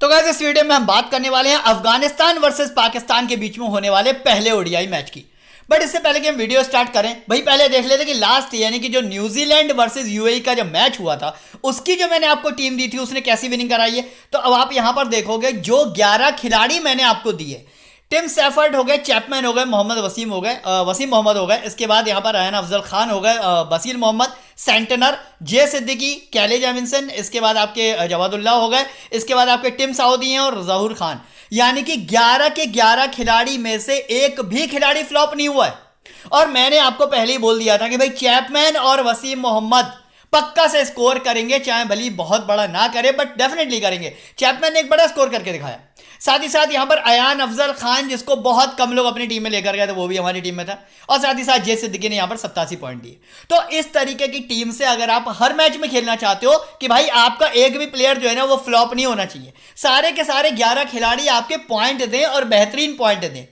तो गाइस इस वीडियो में हम बात करने वाले हैं अफगानिस्तान वर्सेस पाकिस्तान के बीच में होने वाले पहले ओडीआई मैच की। बट इससे पहले कि हम वीडियो स्टार्ट करें भाई पहले देख लेते कि लास्ट यानी कि जो न्यूजीलैंड वर्सेस यूएई का जो मैच हुआ था उसकी जो मैंने आपको टीम दी थी उसने कैसी विनिंग कराई है। तो अब आप यहां पर देखोगे जो 11 खिलाड़ी मैंने आपको दिए, टिम सैफर्ड हो गए, चैपमैन हो गए, मोहम्मद वसीम हो गए, वसीम मोहम्मद हो गए, इसके बाद यहाँ पर रायन अफजल खान हो गए, बसीर मोहम्मद, सेंटनर, जे सिद्दीकी, कैले जेमिसन, इसके बाद आपके जवादुल्ला हो गए, इसके बाद आपके टिम साउदी हैं और जहूर खान। यानी कि 11 के 11 खिलाड़ी में से एक भी खिलाड़ी फ्लॉप नहीं हुआ है। और मैंने आपको पहले ही बोल दिया था कि भाई चैपमैन और वसीम मोहम्मद पक्का से स्कोर करेंगे, चाहे भली बहुत बड़ा ना करे बट डेफिनेटली करेंगे। चैपमैन ने एक बड़ा स्कोर करके दिखाया। साथ ही साथ यहां पर अयान अफजल खान जिसको बहुत कम लोग अपनी टीम में लेकर गए थे वो भी हमारी टीम में था, और साथ ही साथ जे सिद्दीकी ने यहां पर 87 पॉइंट दिए। तो इस तरीके की टीम से अगर आप हर मैच में खेलना चाहते हो कि भाई आपका एक भी प्लेयर जो है ना वो फ्लॉप नहीं होना चाहिए, सारे के सारे 11 खिलाड़ी आपके पॉइंट दें और बेहतरीन पॉइंट दें,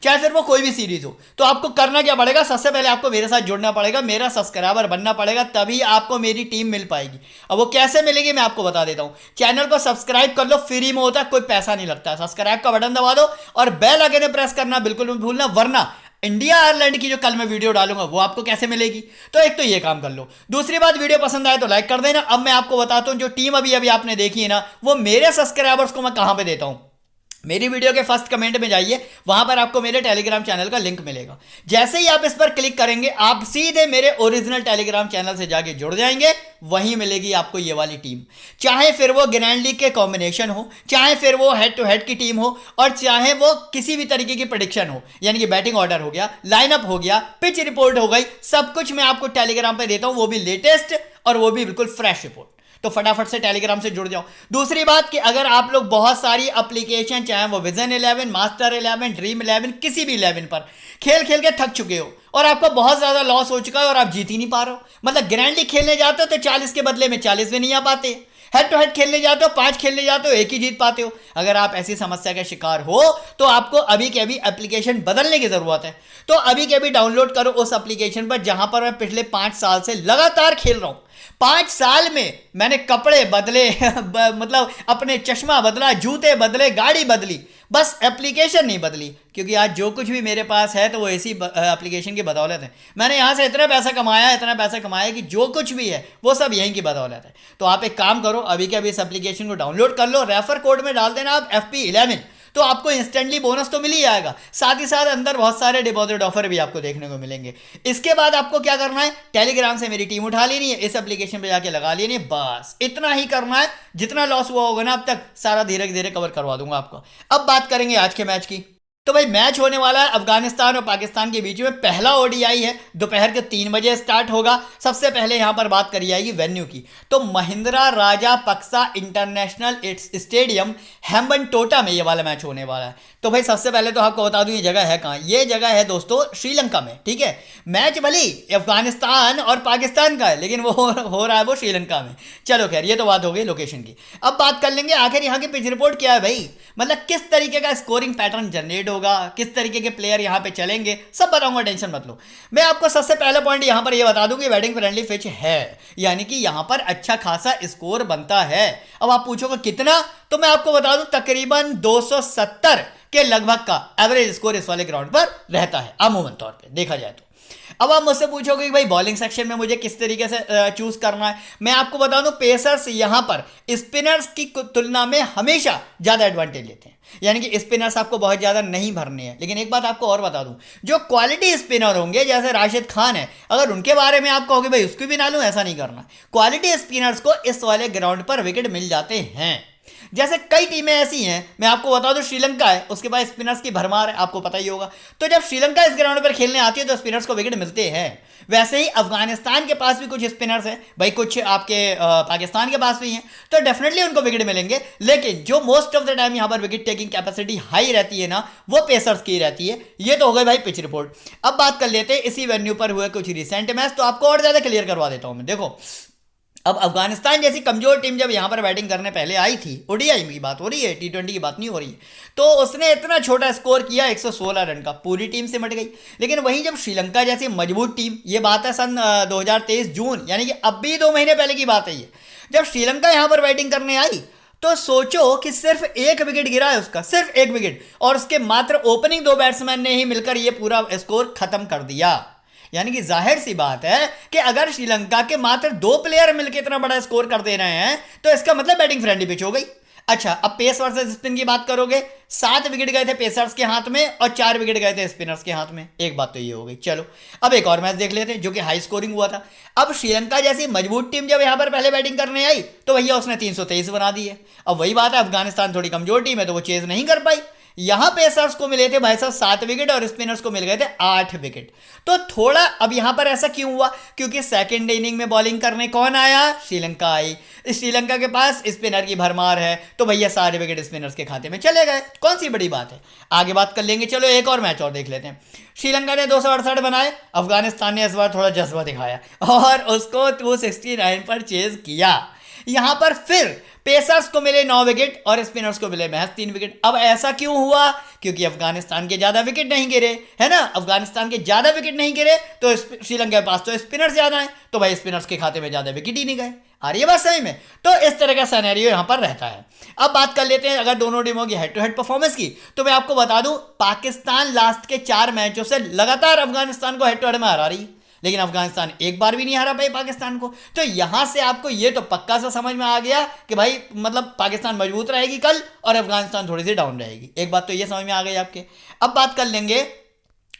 चाहे फिर वो कोई भी सीरीज हो। तो आपको करना क्या पड़ेगा, सबसे पहले आपको मेरे साथ जुड़ना पड़ेगा, मेरा सब्सक्राइबर बनना पड़ेगा, तभी आपको मेरी टीम मिल पाएगी। अब वो कैसे मिलेगी मैं आपको बता देता हूं। चैनल को सब्सक्राइब कर लो, फ्री में होता है, कोई पैसा नहीं लगता। सब्सक्राइब का बटन दबा दो और बेल आइकन प्रेस करना बिल्कुल मत भूलना, वरना इंडिया आयरलैंड की जो कल मैं वीडियो डालूंगा वो आपको कैसे मिलेगी। तो एक तो ये काम कर लो, दूसरी बात वीडियो पसंद आए तो लाइक कर देना। अब मैं आपको बताता हूं जो टीम अभी अभी आपने देखी है ना वो मेरे सब्सक्राइबर्स को मैं कहां पे देता हूं। मेरी वीडियो के फर्स्ट कमेंट में जाइए, वहां पर आपको मेरे टेलीग्राम चैनल का लिंक मिलेगा। जैसे ही आप इस पर क्लिक करेंगे आप सीधे मेरे ओरिजिनल टेलीग्राम चैनल से जाके जुड़ जाएंगे, वहीं मिलेगी आपको ये वाली टीम। चाहे फिर वो ग्रैंड लीग के कॉम्बिनेशन हो, चाहे फिर वो हेड टू हेड की टीम हो, और चाहे वो किसी भी तरीके की प्रेडिक्शन हो, यानी कि बैटिंग ऑर्डर हो गया, लाइनअप हो गया, पिच रिपोर्ट हो गई, सब कुछ मैं आपको टेलीग्राम पे देता हूं, वो भी लेटेस्ट और वो भी बिल्कुल फ्रेश रिपोर्ट। तो फटाफट से टेलीग्राम से जुड़ जाओ। दूसरी बात कि अगर आप लोग बहुत सारी एप्लीकेशन, चाहे वो विजन 11, मास्टर 11, ड्रीम 11, किसी भी 11 पर खेल खेल के थक चुके हो और आपको बहुत ज्यादा लॉस हो चुका है और आप जीत ही नहीं पा रहे हो, मतलब ग्रैंड लीग खेलने जाते हो तो 40 के बदले में 40 में नहीं आ पाते, हेड टू हेड खेलने जाते हो 5 खेलने जाते हो एक ही जीत पाते हो। अगर आप ऐसी समस्या का शिकार हो तो आपको अभी के अभी एप्लीकेशन बदलने की जरूरत है। तो अभी के अभी डाउनलोड करो उस एप्लीकेशन पर जहां पर मैं पिछले 5 साल से लगातार खेल रहा हूं। 5 साल में मैंने कपड़े बदले मतलब अपने चश्मा बदला, जूते बदले, गाड़ी बदली, बस एप्लीकेशन नहीं बदली, क्योंकि आज जो कुछ भी मेरे पास है तो वो इसी एप्लीकेशन की बदौलत है। मैंने यहाँ से इतना पैसा कमाया कि जो कुछ भी है वो सब यहीं की बदौलत है। तो आप एक काम करो, अभी के अभी इस एप्लीकेशन को डाउनलोड कर लो, रेफर कोड में डाल देना आप FP11, तो आपको इंस्टेंटली बोनस तो मिल ही जाएगा, साथ ही साथ अंदर बहुत सारे डिपॉजिट ऑफर भी आपको देखने को मिलेंगे। इसके बाद आपको क्या करना है, टेलीग्राम से मेरी टीम उठा लेनी है, इस एप्लीकेशन पे जाके लगा लेनी है, बस इतना ही करना है। जितना लॉस हुआ होगा ना अब तक सारा धीरे धीरे कवर करवा दूंगा आपको। अब बात करेंगे आज के मैच की। तो भाई मैच होने वाला है अफगानिस्तान और पाकिस्तान के बीच में, पहला ओडीआई है, दोपहर के 3 बजे स्टार्ट होगा। सबसे पहले यहां पर बात करी जाएगी वेन्यू की, तो महिंद्रा राजापक्सा इंटरनेशनल स्टेडियम हैम्बनटोटा में ये वाला मैच होने वाला है। तो भाई सबसे पहले तो आपको बता दूं ये जगह है कहां। ये जगह है दोस्तों श्रीलंका में, ठीक है। मैच भली अफगानिस्तान और पाकिस्तान का है लेकिन वो हो रहा है वो श्रीलंका में। चलो खैर ये तो बात हो गई लोकेशन की। अब बात कर लेंगे आखिर यहाँ की पिच रिपोर्ट क्या है भाई, मतलब किस तरीके का स्कोरिंग पैटर्न जनरेट होगा, किस तरीके के प्लेयर यहां पे चलेंगे, सब बताऊंगा, टेंशन मत लो। मैं आपको सबसे पहला पॉइंट यहां पर यह बता दूं कि बैटिंग फ्रेंडली पिच है, यानी कि यहां पर अच्छा खासा स्कोर बनता है। अब आप पूछोगे कितना, तो मैं आपको बता दूं तकरीबन 270 के लगभग का एवरेज स्कोर इस वाले ग्राउंड पर रहता है अमूमन तौर पे देखा जाए तो। अब आप मुझसे पूछोगे कि भाई बॉलिंग सेक्शन में मुझे किस तरीके से चूज करना है। मैं आपको बता दूं पेसर्स यहां पर स्पिनर्स की तुलना में हमेशा ज्यादा एडवांटेज लेते हैं, यानी कि स्पिनर्स आपको बहुत ज्यादा नहीं भरने हैं। लेकिन एक बात आपको और बता दूं, जो क्वालिटी स्पिनर होंगे जैसे राशिद खान है, अगर उनके बारे में आप कहोगे भाई उसको भी ना लूं, ऐसा नहीं करना। क्वालिटी स्पिनर्स को इस वाले ग्राउंड पर विकेट मिल जाते हैं। जैसे कई टीमें ऐसी हैं, मैं आपको बता दूं श्रीलंका है, उसके पास स्पिनर्स की भरमार है, आपको पता ही होगा। तो जब श्रीलंका इस ग्राउंड पर खेलने आती है तो स्पिनर्स को विकेट मिलते हैं। वैसे ही अफगानिस्तान के पास भी कुछ स्पिनर्स हैं भाई, कुछ आपके पाकिस्तान के पास भी हैं, तो डेफिनेटली उनको विकेट मिलेंगे। लेकिन जो मोस्ट ऑफ द टाइम यहाँ पर विकेट टेकिंग कैपेसिटी हाई रहती है ना, वो पेसर्स की रहती है। ये तो हो गई भाई पिच रिपोर्ट। अब बात कर लेते हैं इसी वेन्यू पर हुए कुछ रिसेंट मैच, तो आपको और ज्यादा क्लियर करवा देता हूं मैं। देखो अब अफगानिस्तान जैसी कमजोर टीम जब यहां पर बैटिंग करने पहले आई थी, ओडीआई की बात हो रही है, T20 की बात नहीं हो रही है, तो उसने इतना छोटा स्कोर किया 116 रन का, पूरी टीम सिमट गई। लेकिन वहीं जब श्रीलंका जैसी मजबूत टीम, ये बात है सन 2023 जून, यानी कि अब भी 2 महीने पहले की बात है ये, जब श्रीलंका यहां पर बैटिंग करने आई तो सोचो कि सिर्फ एक विकेट गिरा है उसका, सिर्फ एक विकेट, और उसके मात्र ओपनिंग दो बैट्समैन ने ही मिलकर यह पूरा स्कोर खत्म कर दिया। यानी कि जाहिर सी बात है कि अगर श्रीलंका के मात्र दो प्लेयर मिलकर इतना बड़ा स्कोर कर दे रहे हैं तो इसका मतलब बैटिंग फ्रेंडली पिच हो गई। अच्छा, अब पेस वर्सेस स्पिन की बात करोगे, 7 विकेट गए थे पेसर्स के हाथ में और 4 विकेट गए थे स्पिनर्स के हाथ में। एक बात तो ये हो गई। चलो अब एक और मैच देख लेते हैं जो कि हाई स्कोरिंग हुआ था। अब श्रीलंका जैसी मजबूत टीम जब यहां पर पहले बैटिंग करने आई तो भैया उसने 323 बना दी है। अब वही बात है, अफगानिस्तान थोड़ी कमजोर टीम है तो वो चेज नहीं कर पाई। यहां पेसर्स को मिले थे भाई साहब 7 विकेट और स्पिनर्स को मिल गए थे 8 विकेट। तो थोड़ा अब यहां पर ऐसा क्यों हुआ, क्योंकि सेकंड इनिंग में बॉलिंग करने कौन आया, श्रीलंका आई। श्रीलंका के पास स्पिनर की भरमार है तो भैया सारे विकेट स्पिनर्स के खाते में चले गए। कौन सी बड़ी बात है, आगे बात कर लेंगे। चलो एक और मैच और देख लेते हैं। श्रीलंका ने 268 बनाए, अफगानिस्तान ने इस बार थोड़ा जज्बा दिखाया और उसको 269 पर चेज किया। यहां पर फिर पेसर्स को मिले 9 विकेट और स्पिनर्स को मिले महज 3 विकेट। अब ऐसा क्यों हुआ, क्योंकि अफगानिस्तान के ज्यादा विकेट नहीं गिरे, है ना। अफगानिस्तान के ज्यादा विकेट नहीं गिरे तो श्रीलंका के पास तो स्पिनर्स ज्यादा हैं तो भाई स्पिनर्स के खाते में ज्यादा विकेट ही नहीं गए। आ रही है बात सही में। तो इस तरह का सिनेरियो यहां पर रहता है। अब बात कर लेते हैं अगर दोनों टीमों की हेड टू हेड परफॉर्मेंस की, तो मैं आपको बता दूं पाकिस्तान लास्ट के 4 मैचों से लगातार अफगानिस्तान को हेड टू हेड में हरा रही है, लेकिन अफगानिस्तान एक बार भी नहीं हरा पाई पाकिस्तान को। तो यहां से आपको ये तो पक्का सा समझ में आ गया कि भाई मतलब पाकिस्तान मजबूत रहेगी कल और अफगानिस्तान थोड़ी सी डाउन रहेगी। एक बात तो ये समझ में आ गई आपके। अब बात कर लेंगे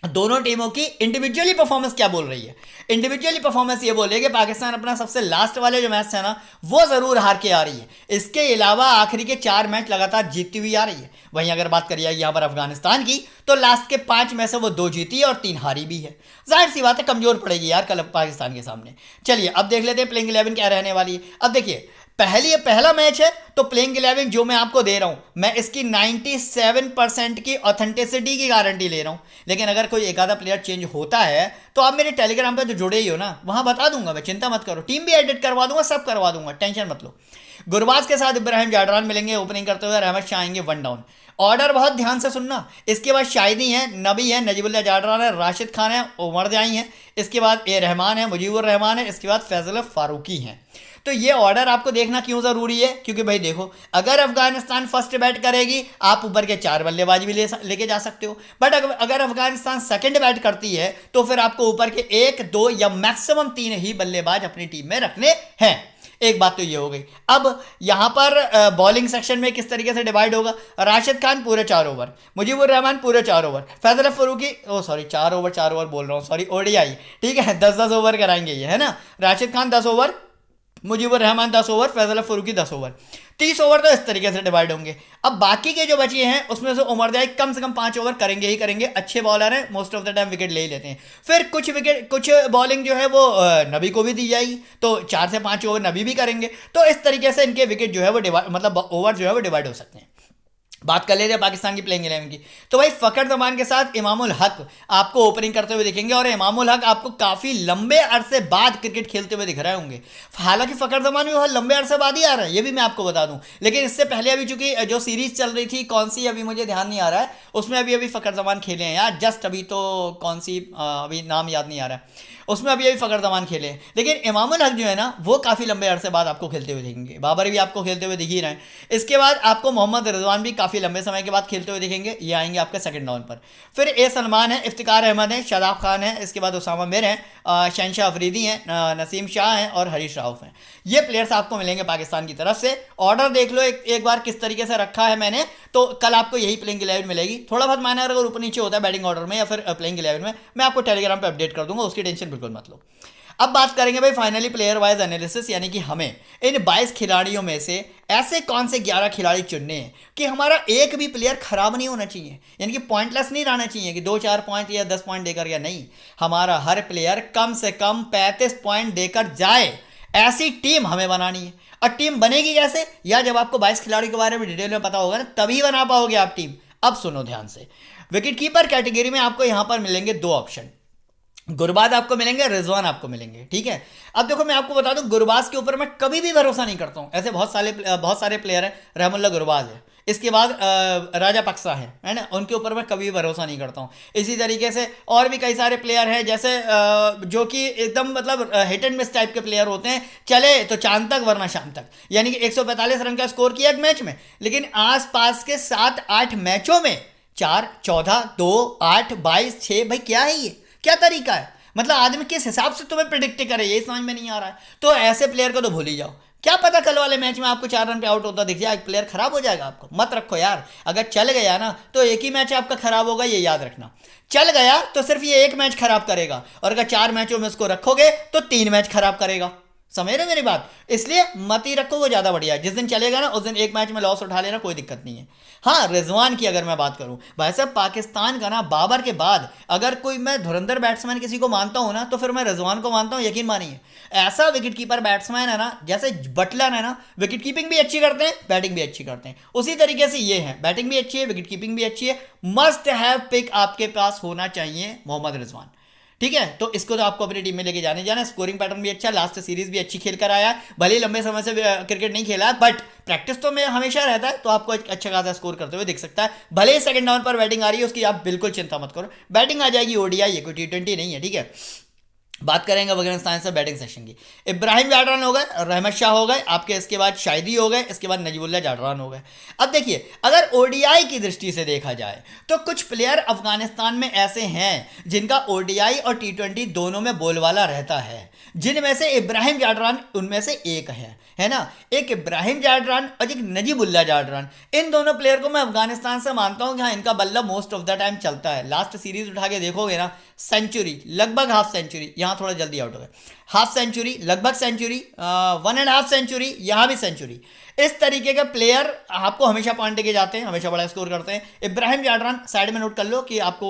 दोनों टीमों की इंडिविजुअली परफॉर्मेंस क्या बोल रही है। इंडिविजुअली परफॉर्मेंस ये बोले कि पाकिस्तान अपना सबसे लास्ट वाले जो मैच है ना वो जरूर हार के आ रही है, इसके अलावा आखिरी के 4 मैच लगातार जीतती हुई आ रही है। वहीं अगर बात करिए यहाँ पर अफगानिस्तान की तो लास्ट के 5 में से वो 2 जीती है और 3 हारी भी है। जाहिर सी बात है कमजोर पड़ेगी यार कल पाकिस्तान के सामने। चलिए अब देख लेते हैं प्लेइंग 11 क्या रहने वाली है। अब देखिए पहला मैच है तो प्लेइंग 11 जो मैं आपको दे रहा हूं मैं इसकी 97% की ऑथेंटिसिटी की गारंटी ले रहा हूं। लेकिन अगर कोई एक आधा प्लेयर चेंज होता है तो आप मेरे टेलीग्राम पे तो जुड़े ही हो ना, वहां बता दूंगा मैं, चिंता मत करो। टीम भी एडिट करवा दूंगा, सब करवा दूंगा, टेंशन मत लो। गुरबाज के साथ इब्राहिम जाडरान मिलेंगे ओपनिंग करते हुए, रहमत शाह आएंगे 1 डाउन। ऑर्डर बहुत ध्यान से सुनना, इसके बाद शाहिदी है, नबी है, नजीबुल्लाह जाडरान है, राशिद खान है, उमर जाई है, इसके बाद ए रहमान है, मुजीबुर रहमान है, इसके बाद फैजल फारूकी हैं। तो ये ऑर्डर आपको देखना क्यों जरूरी है, क्योंकि भाई देखो अगर अफगानिस्तान फर्स्ट बैट करेगी आप ऊपर के 4 बल्लेबाज भी लेके जा सकते हो, बट अगर अफगानिस्तान सेकंड बैट करती है तो फिर आपको ऊपर के 1, 2 या मैक्सिमम 3 ही बल्लेबाज अपनी टीम में रखने हैं। एक बात तो ये हो गई। अब यहां पर बॉलिंग सेक्शन में किस तरीके से डिवाइड होगा, राशिद खान पूरे 4 ओवर, मुजीबुर रहमान पूरे 4 ओवर, फैजल फारूकी 4 ओवर बोल रहा हूँ, सॉरी ओडीआई, ठीक है 10-10 ओवर कराएंगे ये, है ना। Rashid Khan 10 over, Mujeebur Rahman 10 over, Fazal Farooqi 10 over, 30 over तो इस तरीके से डिवाइड होंगे। अब बाकी के जो बचे हैं उसमें से उमर जाए कम से कम 5 ओवर करेंगे ही करेंगे, अच्छे बॉलर हैं, most of the time wicket ले ही लेते हैं। फिर कुछ बॉलिंग जो है वो नबी को भी दी जाएगी तो 4 से 5 ओवर नबी भी करेंगे। तो इस तरीके से इनके विकेट जो है वो मतलब ओवर जो है वो डिवाइड हो सकते हैं। बात कर लेते हैं पाकिस्तान की प्लेइंग 11 की, तो भाई फखर जमान के साथ इमामुल हक आपको ओपनिंग करते हुए दिखेंगे और इमामुल हक आपको काफी लंबे अरसे बाद क्रिकेट खेलते हुए दिख रहे होंगे। हालांकि फखर जमान भी बहुत लंबे अरसे बाद ही आ रहा है, ये भी मैं आपको बता दूं, लेकिन इससे पहले अभी चूंकि जो सीरीज चल रही थी कौन सी अभी मुझे ध्यान नहीं आ रहा है, उसमें अभी फखर जमान खेले हैं यार, जस्ट अभी तो कौन सी अभी नाम याद नहीं आ रहा है, उसमें अभी फखर जमान खेले हैं। लेकिन इमामुल हक जो है ना वो काफ़ी लंबे अरसे बाद आपको खेलते हुए दिखेंगे, बाबर भी आपको खेलते हुए दिख ही रहे हैं। इसके बाद आपको मोहम्मद रिजवान भी काफ़ी लंबे समय के बाद खेलते हुए दिखेंगे, ये आएंगे आपके सेकंड डाउन पर। फिर ए सलमान है, इफ्तिकार अहमद है, शादाब खान है, इसके बाद उसामा मिर हैं, शहनशाह अफरीदी हैं, नसीम शाह हैं और हरीश राउफ हैं। ये प्लेयर्स आपको मिलेंगे पाकिस्तान की तरफ से। ऑर्डर देख लो एक बार किस तरीके से रखा है मैंने, तो कल आपको यही प्लेइंग 11 मिलेगी। थोड़ा बहुत मायने अगर ऊपर नीचे होता है बैटिंग ऑर्डर में या फिर प्लेइंग 11 में, मैं आपको टेलीग्राम पर अपडेट कर दूंगा, उसकी टेंशन बिल्कुल मत लो। अब बात करेंगे भाई फाइनली प्लेयर वाइज एनालिसिस, यानी कि हमें इन 22 खिलाड़ियों में से ऐसे कौन से 11 खिलाड़ी चुनने हैं कि हमारा एक भी प्लेयर खराब नहीं होना चाहिए, यानी कि पॉइंटलेस नहीं रहना चाहिए कि 2-4 पॉइंट या 10 पॉइंट देकर, या नहीं, हमारा हर प्लेयर कम से कम 35 पॉइंट देकर जाए, ऐसी टीम हमें बनानी है। और टीम बनेगी कैसे, या जब आपको 22 खिलाड़ियों के बारे में डिटेल में पता होगा ना तभी बना पाओगे आप टीम। अब सुनो ध्यान से, विकेट कीपर कैटेगरी में आपको यहां पर मिलेंगे 2 ऑप्शन, गुरबाज आपको मिलेंगे, रिजवान आपको मिलेंगे, ठीक है। अब देखो मैं आपको बता दूं गुरबाज के ऊपर मैं कभी भी भरोसा नहीं करता हूं, ऐसे बहुत सारे प्लेयर हैं, रहमुल्ला गुरबाज है, इसके बाद राजा पक्सा है ना, उनके ऊपर मैं कभी भरोसा नहीं करता हूँ। इसी तरीके से और भी कई सारे प्लेयर हैं जैसे जो कि एकदम मतलब हिट एंड मिस टाइप के प्लेयर होते हैं, चले तो चांद तक वरना शाम तक। यानी कि 145 रन का स्कोर किया एक मैच में, लेकिन आसपास के 7-8 मैचों में 4, 14, 2, 8, 22, 6, भाई क्या है ये, क्या तरीका है? मतलब आदमी किस हिसाब से तुम्हें प्रिडिक्ट करे, ये समझ में नहीं आ रहा है। तो ऐसे प्लेयर को तो भूल ही जाओ। क्या पता कल वाले मैच में आपको 4 रन पे आउट होता दिख जाए, एक प्लेयर खराब हो जाएगा। आपको मत रखो यार, अगर चल गया ना तो एक ही मैच आपका खराब होगा, ये याद रखना। चल गया तो सिर्फ ये एक मैच खराब करेगा, और अगर 4 मैचों में उसको रखोगे तो 3 मैच खराब करेगा। समझ रहे मेरी बात? इसलिए मत ही रखो, वो ज़्यादा बढ़िया है। जिस दिन चलेगा ना उस दिन एक मैच में लॉस उठा लेना, कोई दिक्कत नहीं है। हाँ, रिजवान की अगर मैं बात करूं, भाई साहब पाकिस्तान का ना बाबर के बाद अगर कोई मैं धुरंधर बैट्समैन किसी को मानता हूं ना तो फिर मैं रिजवान को मानता हूं, यकीन मानिए। ऐसा विकेट कीपर बैट्समैन है ना, जैसे बटलर है ना, विकेट कीपिंग भी अच्छी करते हैं, बैटिंग भी अच्छी करते हैं, उसी तरीके से ये है, बैटिंग भी अच्छी है, विकेट कीपिंग भी अच्छी है। मस्ट हैव पिक आपके पास होना चाहिए मोहम्मद रिजवान। ठीक है, तो इसको तो आपको अपनी टीम में लेके जाना। स्कोरिंग पैटर्न भी अच्छा, लास्ट सीरीज भी अच्छी खेल कर आया है, भले ही लंबे समय से क्रिकेट नहीं खेला है, बट प्रैक्टिस तो में हमेशा रहता है, तो आपको एक अच्छा खासा स्कोर करते हुए दिख सकता है। भले ही सेकंड डाउन पर बैटिंग आ रही है उसकी, आप बिल्कुल चिंता मत करो, बैटिंग आ जाएगी। ओडीआई ये कोई T20 नहीं है, ठीक है। बात करेंगे अफगानिस्तान से बैटिंग सेक्शन की। इब्राहिम जाडरान हो गए, रहमत शाह हो गए आपके, इसके बाद शाहिदी हो गए, इसके बाद नजीबुल्लाह जाडरान हो गए। अब देखिए, अगर ओडीआई की दृष्टि से देखा जाए तो कुछ प्लेयर अफगानिस्तान में ऐसे हैं जिनका ओडीआई और T20 दोनों में बोलबाला रहता है, जिनमें से इब्राहिम जाडरान उनमें से एक है ना। एक इब्राहिम जाडरान और एक नजीबुल्लाह जाडरान, इन दोनों प्लेयर को मैं अफगानिस्तान से मानता हूं कि हाँ, इनका बल्ला मोस्ट ऑफ द टाइम चलता है। लास्ट सीरीज उठा के देखोगे ना, सेंचुरी, लगभग हाफ सेंचुरी, यहाँ थोड़ा जल्दी आउट हो गए, हाफ सेंचुरी, लगभग सेंचुरी, 1.5 सेंचुरी, यहाँ भी सेंचुरी। इस तरीके के प्लेयर आपको हमेशा पॉइंट के जाते हैं, हमेशा बड़ा स्कोर करते हैं। इब्राहिम जाडरान साइड में नोट कर लो कि आपको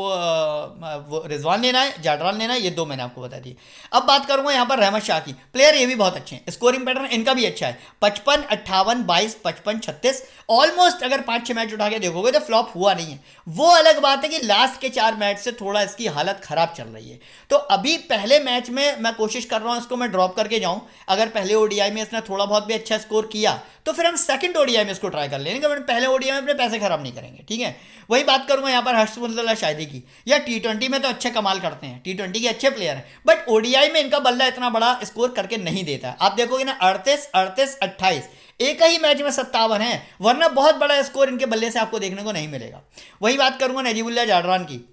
वो रिजवान लेना है, जाडरान लेना है, ये 2 मैंने आपको बता दिए। अब बात करूंगा यहाँ पर रहमत शाह की। प्लेयर ये भी बहुत अच्छे हैं, स्कोरिंग पैटर्न इनका भी अच्छा है, 55, 58, 22, 55, 36, ऑलमोस्ट अगर 5-6 मैच उठा के देखोगे तो फ्लॉप हुआ नहीं है। वो अलग बात है कि लास्ट के 4 मैच से थोड़ा इसकी हालत खराब चल रही है। तो अभी पहले मैच में मैं कोशिश कर रहा हूँ इसको मैं ड्रॉप करके जाऊं। अगर पहले ओडीआई में इसने थोड़ा बहुत भी अच्छा स्कोर किया तो फिर हम सेकंड ओडीआई में इसको ट्राई कर लेंगे, बट पहले ओडीआई में अपने पैसे खराब नहीं करेंगे, ठीक है। वही बात करूंगा यहाँ पर हर्षमुल्ला शाहिदी की। या T20 में तो अच्छे कमाल करते हैं, T20 के अच्छे प्लेयर हैं, बट ओडीआई में इनका बल्ला इतना बड़ा स्कोर करके नहीं देता है। आप देखोगे ना 38, 38, 28, एक ही मैच में 57 है, वरना बहुत बड़ा स्कोर इनके बल्ले से आपको देखने को नहीं मिलेगा। वही बात करूंगा नजीबुल्लाह जाडरान की।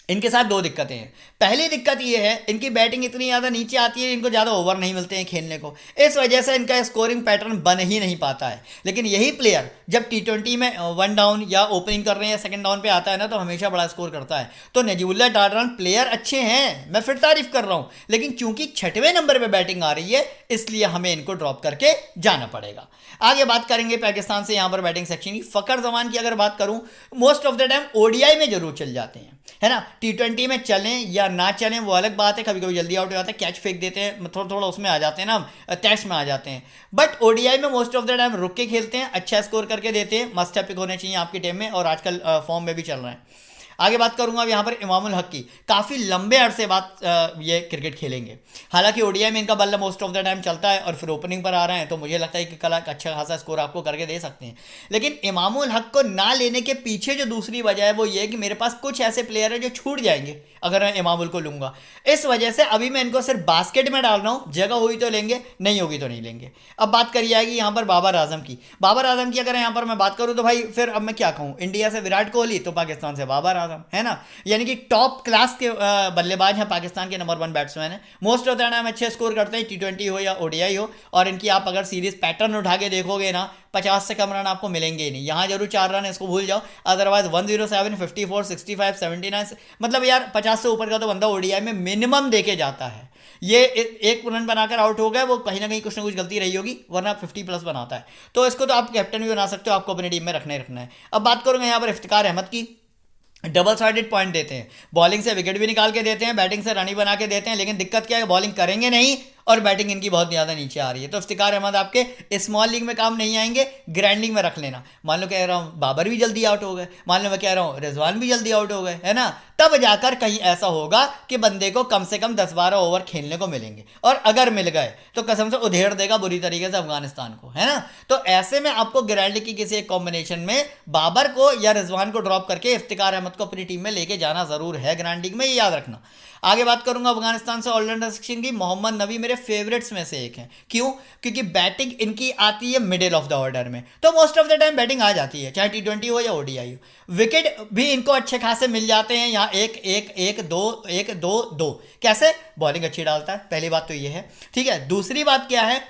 इनके साथ 2 दिक्कतें हैं। पहली दिक्कत ये है, इनकी बैटिंग इतनी ज़्यादा नीचे आती है, इनको ज़्यादा ओवर नहीं मिलते हैं खेलने को, इस वजह से इनका स्कोरिंग पैटर्न बन ही नहीं पाता है। लेकिन यही प्लेयर जब T20 में 1 डाउन या ओपनिंग कर रहे हैं या सेकंड डाउन पे आता है ना, तो हमेशा बड़ा स्कोर करता है। तो नजीबुल्लाह जाडरान प्लेयर अच्छे हैं, मैं फिर तारीफ कर रहा हूँ, लेकिन चूंकि 6वें नंबर पर बैटिंग आ रही है, इसलिए हमें इनको ड्रॉप करके जाना पड़ेगा। आगे बात करेंगे पाकिस्तान से यहाँ पर बैटिंग सेक्शन की। फ़खर जमान की अगर बात करूँ, most of the time ODI में जरूर चल जाते हैं, है ना। T20 में चलें या ना चलें वो अलग बात है, कभी कभी जल्दी आउट हो जाते हैं, कैच फेंक देते हैं, थोड़ा थोड़ा उसमें आ जाते हैं ना, टेस्ट में आ जाते हैं। बट ओडीआई में मोस्ट ऑफ द टाइम रुक के खेलते हैं, अच्छा स्कोर करके देते हैं, मस्ट हैव पिक होने चाहिए आपकी टीम में, और आजकल फॉर्म में भी चल रहे हैं। आगे बात करूंगा अब यहाँ पर इमामुल हक की। काफ़ी लंबे अरसे बाद ये क्रिकेट खेलेंगे। हालांकि ओडीआई में इनका बल्ला मोस्ट ऑफ द टाइम चलता है और फिर ओपनिंग पर आ रहे हैं, तो मुझे लगता है कि कल अच्छा खासा स्कोर आपको करके दे सकते हैं। लेकिन इमामुल हक को ना लेने के पीछे जो दूसरी वजह है वो ये कि मेरे पास कुछ ऐसे प्लेयर हैं जो छूट जाएंगे अगर मैं इमामुल को लूँगा। इस वजह से अभी मैं इनको सिर्फ बास्केट में डाल रहा हूँ, जगह हुई तो लेंगे, नहीं होगी तो नहीं लेंगे। अब बात करी जाएगी यहाँ पर बाबर आजम की। बाबर आजम की अगर यहाँ पर मैं बात करूँ तो भाई फिर अब मैं क्या कहूँ, इंडिया से विराट कोहली तो पाकिस्तान से बाबर आजम, है ना। यानी कि टॉप क्लास के बल्लेबाज हैं, पाकिस्तान के नंबर 1 बैट्समैन हैं। मोस्ट ऑफ द टाइम अच्छे स्कोर करते हैं, T20 हो या ओडीआई हो। और इनकी आप अगर सीरीज पैटर्न उठा के देखोगे ना, 50 से कम रन आपको मिलेंगे ही नहीं। यहाँ जरूर 4 रन, इसको भूल जाओ, अदरवाइज 107, 54, 65, 79, मतलब यार 50 से ऊपर का तो बंदा ओडीआई में मिनिमम देके जाता है। ये एक रन बनाकर आउट हो गया, वो कहीं ना कहीं कुछ ना कुछ गलती रही होगी, वरना 50+ बनाता है। तो इसको तो आप कैप्टन भी बना सकते हो, आपको अपनी टीम में रखना है। अब बात करूँगा यहाँ पर इफ्तिकार अहमद की। डबल साइडेड पॉइंट देते हैं, बॉलिंग से विकेट भी निकाल के देते हैं, बैटिंग से रन ही बना के देते हैं, लेकिन दिक्कत क्या है, बॉलिंग करेंगे नहीं और बैटिंग इनकी बहुत ज़्यादा नीचे आ रही है। तो इफ्तिकार अहमद आपके स्मॉल लीग में काम नहीं आएंगे, ग्रैंड लीग में रख लेना। मान लो कह रहा हूँ बाबर भी जल्दी आउट हो गए, मान लो मैं कह रहा हूँ रिजवान भी जल्दी आउट हो गए, है ना, तब जाकर कहीं ऐसा होगा कि बंदे को कम से कम 10-12 ओवर खेलने को मिलेंगे, और अगर मिल गए तो कसम से उधेड़ देगा बुरी तरीके से अफगानिस्तान को, है ना। तो ऐसे में आपको ग्रैंड लीग की किसी एक कॉम्बिनेशन में बाबर को या रिजवान को ड्रॉप करके इफ्तिकार अहमद को अपनी टीम में लेके जाना जरूर है ग्रैंड लीग में, ये याद रखना। आगे बात करूंगा अफगानिस्तान से ऑलराउंडर सेक्शन की। मोहम्मद नबी मेरे फेवरेट्स में से एक हैं। क्यों? क्योंकि बैटिंग इनकी आती है मिडिल ऑफ द ऑर्डर में, तो most of the time batting आ जाती है, चाहे T20 हो या ओडीआई हो। विकेट भी इनको अच्छे खासे मिल जाते हैं, यहाँ एक एक एक दो एक दो दो। कैसे? बॉलिंग अच्छी डालता है, पहली बात तो ये है, ठीक है। दूसरी बात क्या है?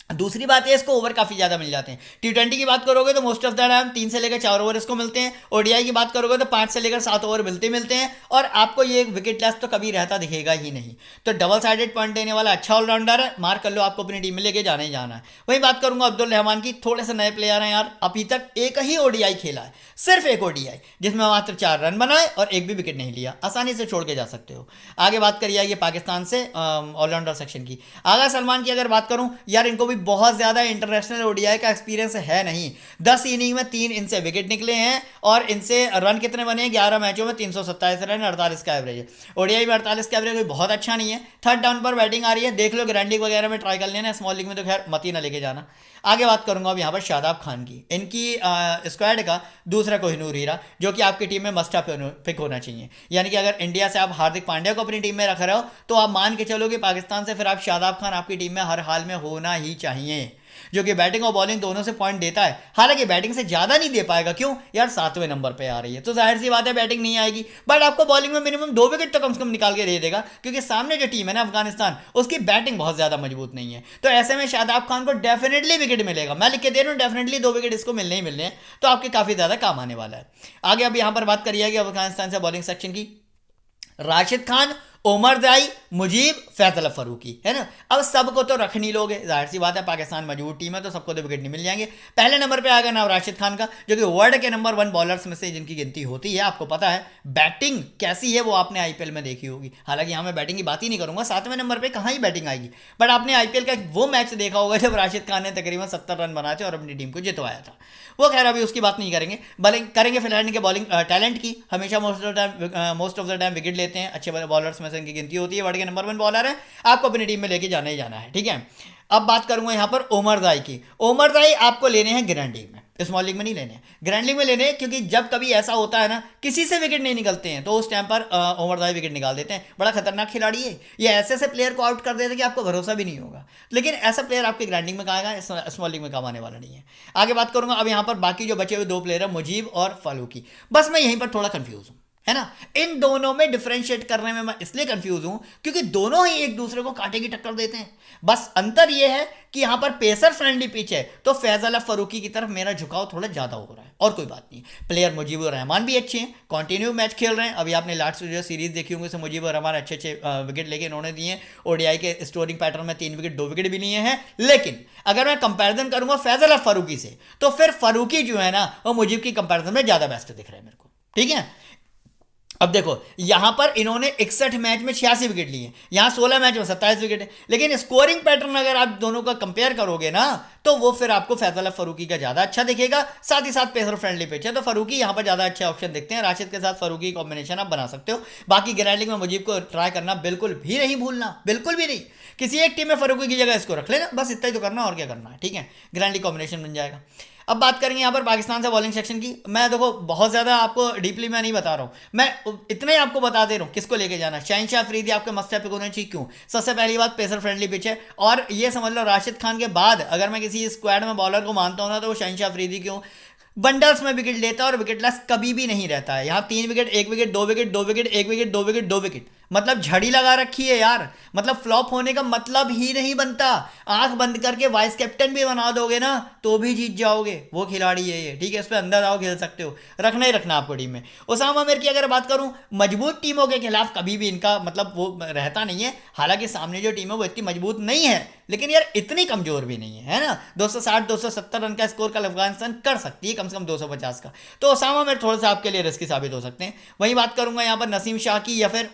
दूसरी बात है इसको ओवर काफ़ी ज़्यादा मिल जाते हैं। T20 की बात करोगे तो मोस्ट ऑफ द टाइम 3 से लेकर 4 ओवर इसको मिलते हैं। ओडीआई की बात करोगे तो 5 से लेकर 7 ओवर मिलते हैं, और आपको ये विकेट लॉस तो कभी रहता दिखेगा ही नहीं। तो डबल साइडेड पॉइंट देने वाला अच्छा ऑलराउंडर है, मार्क कर लो, आपको अपनी टीम में लेके जाना ही जाना है। वही बात करूंगा अब्दुल रहमान की। थोड़े से नए प्लेयर हैं यार, अभी तक एक ही ओडीआई खेला है, सिर्फ एक ओडीआई, जिसमें मात्र 4 रन बनाए और एक भी विकेट नहीं लिया, आसानी से छोड़ के जा सकते हो। आगे बात करिए ये पाकिस्तान से ऑलराउंडर सेक्शन की। आगा सलमान की अगर बात करूं यार, इनको भी बहुत ज़्यादा इंटरनेशनल ओडीआई का एक्सपीरियंस है नहीं। 10 इनिंग में 3 इनसे विकेट निकले हैं, और इनसे रन कितने बने हैं? 11 मैचों में 327 रन, 48 का एवरेज है। ओडीआई में 48 का एवरेज कोई बहुत अच्छा नहीं है। थर्ड डाउन पर बैटिंग आ रही है, देख लो ग्रैंड लीग वगैरह में ट्राई कर लेना, स्मॉल लीग में तो खैर मत ही ना लेके जाना। आगे बात करूंगा अब यहाँ पर शादाब खान की। इनकी स्क्वाड का दूसरा कोहिनूर हीरा, जो कि आपकी टीम में मस्ट पिक होना चाहिए। यानी कि अगर इंडिया से आप हार्दिक पांड्या को अपनी टीम में रख रहे हो, तो आप मान के चलो कि पाकिस्तान से फिर आप शादाब खान आपकी टीम में हर हाल में होना ही चाहिए, जो कि बैटिंग और बॉलिंग दोनों से पॉइंट देता है। हालांकि बैटिंग से ज्यादा नहीं दे पाएगा, क्यों यार? 7वें नंबर पे आ रही है, तो जाहिर सी बात है बैटिंग नहीं आएगी, बट आपको बॉलिंग में मिनिमम 2 विकेट तो कम से कम निकाल के दे देगा, क्योंकि सामने जो टीम है ना अफगानिस्तान, उसकी बैटिंग बहुत ज्यादा मजबूत नहीं है। तो ऐसे में शादाब खान को डेफिनेटली विकेट मिलेगा, मैं लिख के दे रहा हूँ, डेफिनेटली 2 विकेट इसको मिलने ही मिलने हैं, तो आपके काफी ज्यादा काम आने वाला है। आगे अब यहां पर बात करिए अफगानिस्तान से बॉलिंग सेक्शन की। राशिद खान, ओमर जाई, मुजीब, फैसल फरूकी, है ना। अब सबको तो रख नहीं लोगे, जाहिर सी बात है पाकिस्तान मजबूत टीम है, तो सबको तो विकेट नहीं मिल जाएंगे। पहले नंबर पे आ गया नाम राशिद खान का, जो कि वर्ल्ड के नंबर 1 बॉलर्स में से जिनकी गिनती होती है। आपको पता है बैटिंग कैसी है, वो आपने आईपीएल में देखी होगी। हालांकि यहाँ मैं बैटिंग की बात ही नहीं करूंगा, 7वें नंबर पर कहाँ ही बैटिंग आएगी, बट आपने आईपीएल का वो मैच देखा होगा जब राशिद खान ने तकरीबन 70 रन बनाए थे और अपनी टीम को जितवाया था। वो खैर अभी उसकी बात नहीं करेंगे, बॉलिंग करेंगे फिलहाल इनके बॉलिंग टैलेंट की। हमेशा most of the time wicket लेते हैं, अच्छे बॉलर्स में से इनकी गिनती होती है, वर्ल्ड के नंबर 1 बॉलर है, आपको अपनी टीम में लेके जाना ही जाना है, ठीक है। अब बात करूंगा यहां पर ओमर जाई की। ओमर जाई आपको लेने हैं ग्रैंड लीग में, स्मॉल लीग में नहीं लेने, ग्रैंड लीग में लेने हैं, क्योंकि जब कभी ऐसा होता है ना किसी से विकेट नहीं निकलते हैं, तो उस टाइम पर ओमर जाई विकेट निकाल देते हैं। बड़ा खतरनाक खिलाड़ी है ये, ऐसे प्लेयर को आउट कर देते हैं कि आपको भरोसा भी नहीं होगा, लेकिन ऐसा प्लेयर आपके ग्रैंड लीग में कहाँ आएगा, स्मॉल लीग में काम आने वाला नहीं है। आगे बात करूंगा अब यहाँ पर बाकी जो बचे हुए 2 प्लेयर है, मुजीब और फारूकी। बस मैं यहीं पर थोड़ा कंफ्यूज हूँ, है ना। इन दोनों में डिफरेंशिएट करने में मैं इसलिए कंफ्यूज हूं क्योंकि दोनों ही एक दूसरे को कांटे की टक्कर देते हैं। बस अंतर यह है कि यहां पर पेसर फ्रेंडली पिच है, तो फैजल फारूकी की तरफ मेरा झुकाव थोड़ा ज्यादा हो रहा है, और कोई बात नहीं। प्लेयर मुजीबुर रहमान भी अच्छे हैं, कंटिन्यू मैच खेल रहे हैं। अभी आपने लास्ट जो सीरीज देखी होंगी उसमें मुजीबुर रहमान अच्छे विकेट लेके इन्होंने दिए हैं। ओडीआई के स्कोरिंग पैटर्न में 3 विकेट 2 विकेट भी लिए हैं। लेकिन अगर मैं कंपेरिजन करूंगा फैजल फारूकी से, तो फिर फारूकी जो है ना, वो मुजीब की कंपेरिजन में ज्यादा बेस्ट दिख रहा है मेरे को, ठीक है। अब देखो यहां पर इन्होंने 61 मैच में 86 विकेट लिए, यहां 16 मैच में 27 विकेट है, लेकिन स्कोरिंग पैटर्न अगर आप दोनों का कंपेयर करोगे ना, तो वो फिर आपको फैजल फारूकी का ज्यादा अच्छा दिखेगा। साथ ही साथ पेसर फ्रेंडली पिच है, तो फारूकी यहां पर ज्यादा अच्छे ऑप्शन दिखते हैं। राशिद के साथ फारूकी कॉम्बिनेशन आप बना सकते हो। बाकी ग्रैंड लीग में मुजीब को ट्राई करना बिल्कुल भी नहीं भूलना, बिल्कुल भी नहीं। किसी एक टीम में फारूकी की जगह इसको रख लेना, बस इतना ही तो करना, और क्या करना है, ठीक है। ग्रैंड लीग कॉम्बिनेशन बन जाएगा। अब बात करेंगे यहाँ पर पाकिस्तान से बॉलिंग सेक्शन की। मैं देखो बहुत ज़्यादा आपको डीपली मैं नहीं बता रहा हूँ, मैं इतना ही आपको बता दे रहा हूँ किसको लेके जाना। शहनशाह अफरीदी आपके मस्ट पिक होने चाहिए। क्यों? सबसे पहली बात पेसर फ्रेंडली पिच है, और ये समझ लो राशिद खान के बाद अगर मैं किसी स्क्वाड में बॉलर को मानता हूँ ना, तो वो शहनशाह अफरीदी। क्यों? बंडल्स में विकेट लेता है और विकेट लॉस कभी भी नहीं रहता है। यहाँ 3 wicket 1 wicket 2 wicket 2 wicket 1 wicket 2 wicket 2 wicket, मतलब झड़ी लगा रखी है यार। मतलब फ्लॉप होने का मतलब ही नहीं बनता। आंख बंद करके वाइस कैप्टन भी बना दोगे ना, तो भी जीत जाओगे। वो खिलाड़ी है ये, ठीक है। इस पर अंदर आओ, खेल सकते हो, रखना ही रखना आपको टीम में। उसामा मीर की अगर बात करूं, मजबूत टीमों के खिलाफ कभी भी इनका मतलब वो रहता नहीं है। हालांकि सामने जो टीम है वो इतनी मजबूत नहीं है, लेकिन यार इतनी कमजोर भी नहीं है ना। 260 270 रन का स्कोर कल अफगानिस्तान कर सकती है, कम से कम 250 का। तो उसामा मीर थोड़ा सा आपके लिए रिस्की साबित हो सकते हैं। वही बात करूंगा यहाँ पर नसीम शाह की या फिर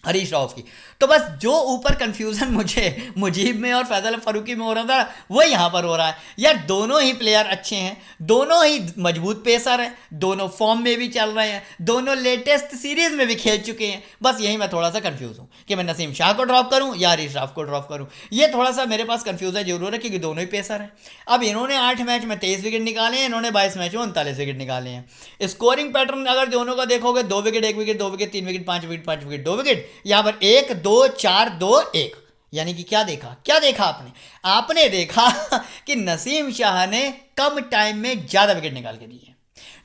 हरीश राव की। तो बस जो ऊपर कंफ्यूजन मुझे मुजीब में और फैजल फारूकी में हो रहा था वो यहाँ पर हो रहा है। यार दोनों ही प्लेयर अच्छे हैं, दोनों ही मजबूत पेसर हैं, दोनों फॉर्म में भी चल रहे हैं, दोनों लेटेस्ट सीरीज में भी खेल चुके हैं। बस यही मैं थोड़ा सा कंफ्यूज हूँ कि मैं नसीम शाह को ड्रॉप करूँ या हरीश राव को ड्रॉप करूँ। ये थोड़ा सा मेरे पास कंफ्यूजन जरूर है क्योंकि दोनों ही पेसर हैं। अब इन्होंने 8 मैच में 23 विकेट निकाले हैं, इन्होंने 22 मैच में 39 विकेट निकाले हैं। स्कोरिंग पैटर्न अगर दोनों का देखोगे 2 wicket 1 wicket 2 wicket 3 wicket 5 wicket 5 wicket 2 wicket, यहाँ पर 1 2 4 2 1। यानी कि क्या देखा, क्या देखा आपने? आपने देखा कि नसीम शाह ने कम टाइम में ज्यादा विकेट निकाल के दिए।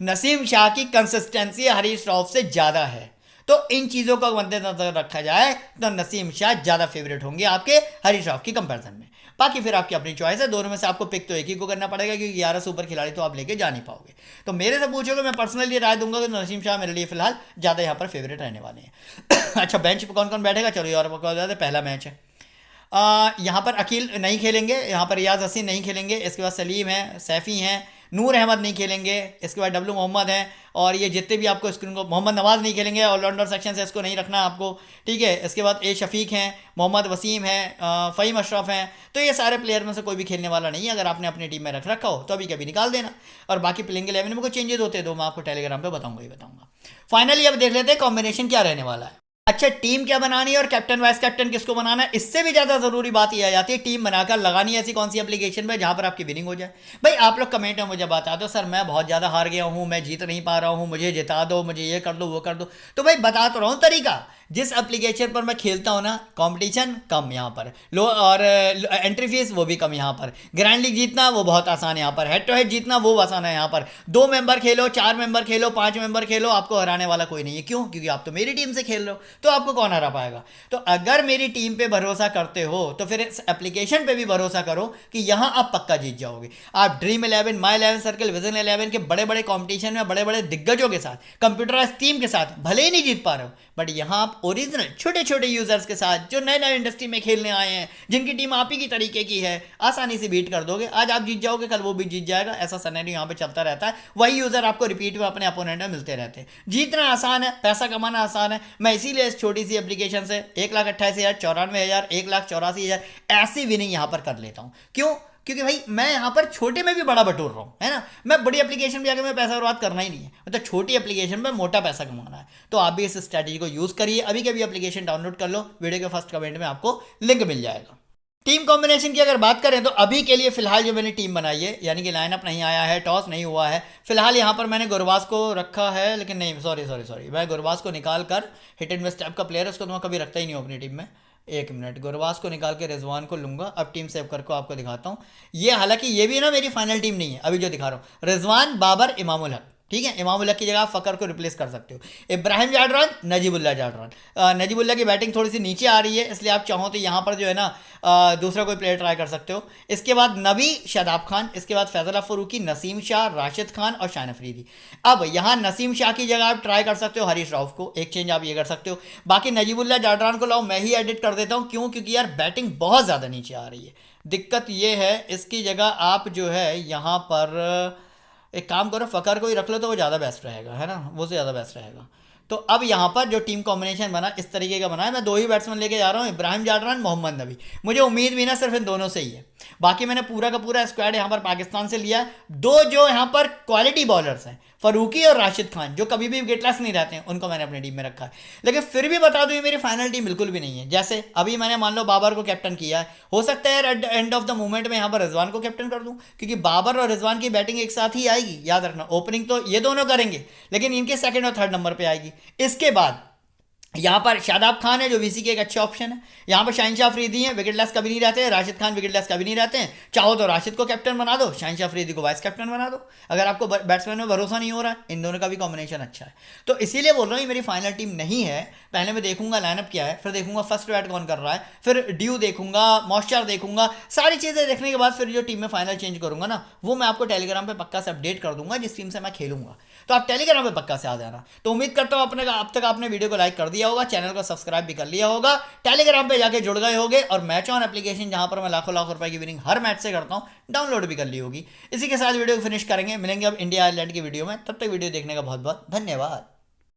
नसीम शाह की कंसिस्टेंसी हरीश राव से ज्यादा है। तो इन चीजों को मद्देनजर रखा जाए तो नसीम शाह ज्यादा फेवरेट होंगे आपके हरीश राव की कंपैरिजन में। बाकी फिर आपकी अपनी चॉइस है, दोनों में से आपको पिक तो एक ही को करना पड़ेगा क्योंकि 11 सुपर खिलाड़ी तो आप लेके जा नहीं पाओगे। तो मेरे से पूछोगे मैं पर्सनली राय दूंगा कि नसीम शाह मेरे लिए फिलहाल ज़्यादा यहाँ पर फेवरेट रहने वाले हैं। अच्छा बेंच पर कौन कौन बैठेगा, चलो यार पहला मैच है। यहाँ पर अकील नहीं खेलेंगे, यहाँ पर रियाज हसीन नहीं खेलेंगे, इसके बाद सलीम है, सैफ़ी हैं, नूर अहमद नहीं खेलेंगे, इसके बाद डब्लू मोहम्मद हैं, और ये जितने भी आपको स्क्रीन को मोहम्मद नवाज़ नहीं खेलेंगे, ऑलराउंडर सेक्शन से इसको नहीं रखना आपको, ठीक है। इसके बाद ए शफीक हैं, मोहम्मद वसीम हैं, फ़हीम अशरफ हैं। तो ये सारे प्लेयर में से कोई भी खेलने वाला नहीं है। अगर आपने अपनी टीम में रख रखा हो तो अभी कभी निकाल देना। और बाकी प्लेइंग 11 में कोई चेंजेस होते हैं तो मैं आपको टेलीग्राम पर बताऊँगा ही बताऊँगा। फाइनली अब देख लेते हैं कॉम्बिनेशन क्या रहने वाला है। अच्छा टीम क्या बनानी है और कैप्टन वाइस कैप्टन किसको बनाना है, इससे भी ज़्यादा ज़रूरी बात यह आ जाती है टीम बनाकर लगानी है ऐसी कौन सी एप्लीकेशन में जहाँ पर आपकी विनिंग हो जाए। भाई आप लोग कमेंट में मुझे बता दो सर मैं बहुत ज़्यादा हार गया हूँ, मैं जीत नहीं पा रहा हूँ, मुझे जिता दो, मुझे ये कर दो वो कर दो। तो भाई बता तो रहा हूँ तरीका। जिस एप्लीकेशन पर मैं खेलता हूँ ना, कंपटीशन कम यहाँ पर, लो और एंट्री फीस वो भी कम यहाँ पर, ग्रैंड लीग जीतना वो बहुत आसान है यहाँ पर, हेड टू हेड जीतना वो आसान है यहाँ पर। 2 मेंबर खेलो, 4 मेंबर खेलो, 5 मेंबर खेलो, आपको हराने वाला कोई नहीं है। क्यों? क्योंकि आप तो मेरी टीम से खेल रहे हो, तो आपको कौन हरा पाएगा। तो अगर मेरी टीम पे भरोसा करते हो तो फिर इस एप्लीकेशन पे भी भरोसा करो कि यहाँ आप पक्का जीत जाओगे। आप ड्रीम 11, माई 11 सर्कल, विजन 11 के बड़े बड़े कॉम्पिटिशन में बड़े बड़े दिग्गजों के साथ, कंप्यूटराइज टीम के साथ भले ही नहीं जीत पा रहे हो, बट यहाँ आप ओरिजिनल छोटे छोटे यूजर्स के साथ जो नए नए इंडस्ट्री में खेलने आए हैं, जिनकी टीम आप ही की तरीके की है, आसानी से बीट कर दोगे। आज आप जीत जाओगे, कल वो भी जीत जाएगा। ऐसा सिनेरियो यहाँ पे चलता रहता है। वही यूजर आपको रिपीट में अपने अपोनेंट में मिलते रहते हैं। जीतना आसान है, पैसा कमाना आसान है। मैं इसीलिए इस छोटी सी एप्लीकेशन से 1,28,000, 94,000, 1,84,000 ऐसी विनिंग यहाँ पर कर लेता हूँ। क्यों? क्योंकि भाई मैं यहाँ पर छोटे में भी बड़ा बटोर रहा हूँ, है ना। मैं बड़ी एप्लीकेशन में जाकर मैं पैसा बर्बाद करना ही नहीं है, मतलब छोटी एप्लीकेशन में मोटा पैसा कमाना है। तो आप भी इस स्ट्रैटेजी को यूज़ करिए। अभी के अभी एप्लीकेशन डाउनलोड कर लो, वीडियो के फर्स्ट कमेंट में आपको लिंक मिल जाएगा। टीम कॉम्बिनेशन की अगर बात करें तो अभी के लिए फिलहाल जो मैंने टीम बनाई है, यानी कि लाइनअप नहीं आया है, टॉस नहीं हुआ है, फिलहाल यहाँ पर मैंने गुरबाज को रखा है। लेकिन नहीं, सॉरी, मैं गुरबाज को निकाल कर, हिट एंड मिस टाइप का प्लेयर है, उसको तो मैं कभी रखता ही नहीं हूँ अपनी टीम में। एक मिनट, गुरबाज को निकाल के रिजवान को लूंगा। अब टीम सेव करके आपको दिखाता हूँ। ये हालांकि ये भी ना मेरी फाइनल टीम नहीं है, अभी जो दिखा रहा हूँ। रिजवान, बाबर, इमामुल हक, ठीक है। इमामुल हक की जगह आप फ़कर को रिप्लेस कर सकते हो। इब्राहिम जाडरान, नजीबुल्ला जाडरान। नजीबुल्ला की बैटिंग थोड़ी सी नीचे आ रही है, इसलिए आप चाहो तो यहाँ पर जो है ना दूसरा कोई प्लेयर ट्राई कर सकते हो। इसके बाद नबी, शादाब खान, इसके बाद फैजल फारूकी, नसीम शाह, राशिद खान और शान अफरीदी। अब यहाँ नसीम शाह की जगह आप ट्राई कर सकते हो हरीश राव को, एक चेंज आप ये कर सकते हो। बाकी नजीबुल्ला जाडरान को लाओ, मैं ही एडिट कर देता हूँ। क्यों? क्योंकि यार बैटिंग बहुत ज़्यादा नीचे आ रही है। दिक्कत ये है, इसकी जगह आप जो है यहाँ पर एक काम करो, फ़कर को ही रख लो तो वो ज़्यादा बेस्ट रहेगा, है ना, वो ज़्यादा बेस्ट रहेगा। तो अब यहाँ पर जो टीम कॉम्बिनेशन बना इस तरीके का बना है। मैं 2 ही बैट्समैन लेके जा रहा हूँ, इब्राहिम जाडरान, मोहम्मद नबी। मुझे उम्मीद भी ना सिर्फ इन दोनों से ही है, बाकी मैंने पूरा का पूरा स्क्वाड यहाँ पर पाकिस्तान से लिया है। 2 जो यहाँ पर क्वालिटी बॉलर्स हैं, फरूकी और राशिद खान, जो कभी भी विकेटलेस नहीं रहते हैं, उनको मैंने अपनी टीम में रखा है। लेकिन फिर भी बता दूं ये मेरी फाइनल टीम बिल्कुल भी नहीं है। जैसे अभी मैंने मान लो बाबर को कैप्टन किया है, हो सकता है at end of the moment में यहाँ पर रिजवान को कैप्टन कर दूं, क्योंकि बाबर और रिजवान की बैटिंग एक साथ ही आएगी। याद रखना, ओपनिंग तो ये दोनों करेंगे, लेकिन इनके सेकंड और थर्ड नंबर पर आएगी। इसके बाद यहाँ पर शादाब खान है जो वीसी के एक अच्छे ऑप्शन है। यहाँ पर शहनशाह अफरीदी हैं, विकेटलेस कभी नहीं रहते हैं। राशिद खान विकेटलेस कभी नहीं रहते हैं। चाहो तो राशिद को कैप्टन बना दो, शहनशाह अफरीदी को वाइस कैप्टन बना दो। अगर आपको बैट्समैन में भरोसा नहीं हो रहा है, इन दोनों का भी कॉम्बिनेशन अच्छा है। तो इसीलिए बोल रहा हूँ ये मेरी फाइनल टीम नहीं है। पहले मैं देखूंगा लाइनअप क्या है, फिर देखूंगा फर्स्ट बैट कौन कर रहा है, फिर ड्यू देखूंगा, मॉइस्चर देखूंगा, सारी चीज़ें देखने के बाद फिर जो टीम में फाइनल चेंज करूंगा ना, वो मैं आपको टेलीग्राम पर पक्का से अपडेट कर दूंगा जिस टीम से मैं खेलूंगा। तो आप टेलीग्राम पर पक्का से आ जाना। तो उम्मीद करता हूँ अपने अब तक आपने वीडियो को लाइक कर दिया होगा, चैनल को सब्सक्राइब भी कर लिया होगा, टेलीग्राम पे जाके जुड़ गए होगे, और मैच ऑन एप्लीकेशन जहां पर मैं लाखों लाख रुपए की विनिंग हर मैच से करता हूं, डाउनलोड भी कर ली होगी। इसी के साथ वीडियो को फिनिश करेंगे, मिलेंगे अब इंडिया आयरलैंड की वीडियो में। तब तक वीडियो देखने का बहुत बहुत धन्यवाद।